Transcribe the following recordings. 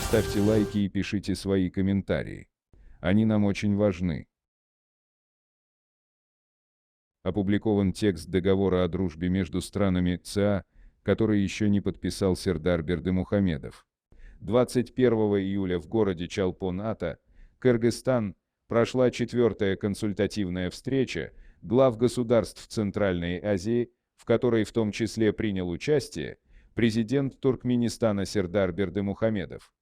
Ставьте лайки и пишите свои комментарии. Они нам очень важны. Опубликован текст договора о дружбе между странами ЦА, который еще не подписал Сердар Бердымухамедов. 21 июля в городе Чолпон-Ата, Кыргызстан, прошла 4-я консультативная встреча глав государств Центральной Азии, в которой в том числе принял участие президент Туркменистана Сердар Бердымухамедов.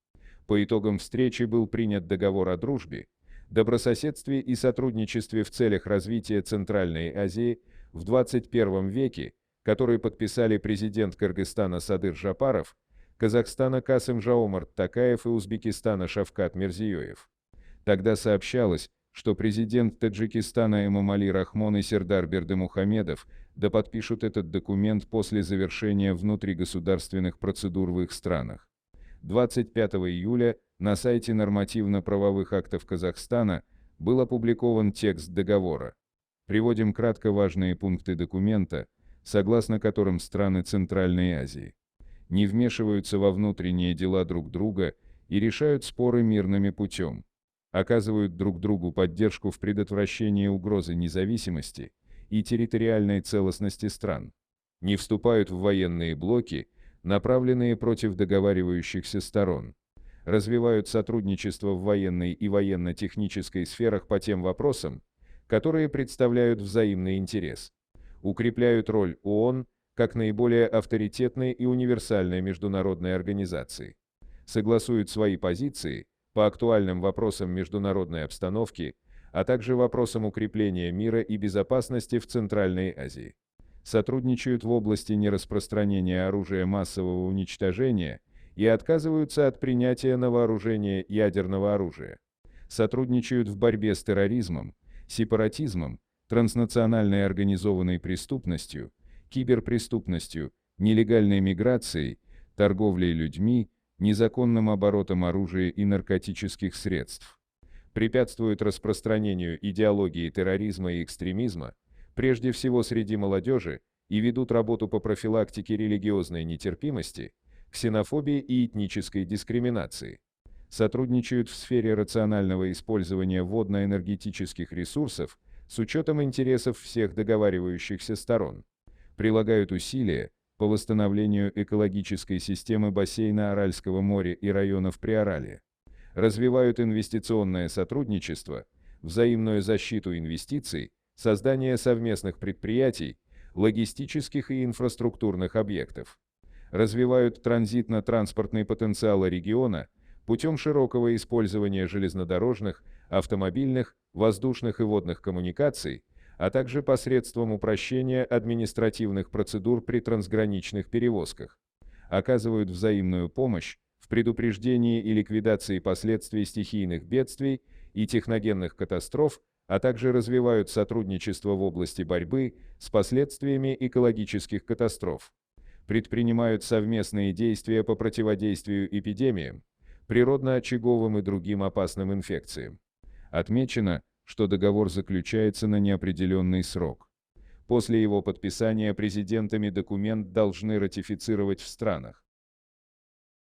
По итогам встречи был принят договор о дружбе, добрососедстве и сотрудничестве в целях развития Центральной Азии в 21 веке, который подписали президент Кыргызстана Садыр Жапаров, Казахстана Касым-Жомарт Токаев и Узбекистана Шавкат Мирзиёев. Тогда сообщалось, что президент Таджикистана Эмомали Рахмон и Сердар Бердымухамедов подпишут этот документ после завершения внутригосударственных процедур в их странах. 25 июля на сайте нормативно-правовых актов Казахстана был опубликован текст договора. Приводим кратко важные пункты документа, согласно которым страны Центральной Азии не вмешиваются во внутренние дела друг друга и решают споры мирным путем, оказывают друг другу поддержку в предотвращении угрозы независимости и территориальной целостности стран, не вступают в военные блоки, направленные против договаривающихся сторон, развивают сотрудничество в военной и военно-технической сферах по тем вопросам, которые представляют взаимный интерес, укрепляют роль ООН как наиболее авторитетной и универсальной международной организации, согласуют свои позиции по актуальным вопросам международной обстановки, а также вопросам укрепления мира и безопасности в Центральной Азии, сотрудничают в области нераспространения оружия массового уничтожения и отказываются от принятия на вооружение ядерного оружия, сотрудничают в борьбе с терроризмом, сепаратизмом, транснациональной организованной преступностью, киберпреступностью, нелегальной миграцией, торговлей людьми, незаконным оборотом оружия и наркотических средств, препятствуют распространению идеологии терроризма и экстремизма, прежде всего среди молодежи, и ведут работу по профилактике религиозной нетерпимости, ксенофобии и этнической дискриминации, сотрудничают в сфере рационального использования водно-энергетических ресурсов с учетом интересов всех договаривающихся сторон, прилагают усилия по восстановлению экологической системы бассейна Аральского моря и районов Приоралья, развивают инвестиционное сотрудничество, взаимную защиту инвестиций, создание совместных предприятий, логистических и инфраструктурных объектов, развивают транзитно-транспортный потенциал региона путем широкого использования железнодорожных, автомобильных, воздушных и водных коммуникаций, а также посредством упрощения административных процедур при трансграничных перевозках, оказывают взаимную помощь в предупреждении и ликвидации последствий стихийных бедствий и техногенных катастроф, а также развивают сотрудничество в области борьбы с последствиями экологических катастроф, предпринимают совместные действия по противодействию эпидемиям, природно-очаговым и другим опасным инфекциям. Отмечено, что договор заключается на неопределенный срок. После его подписания президентами документ должны ратифицировать в странах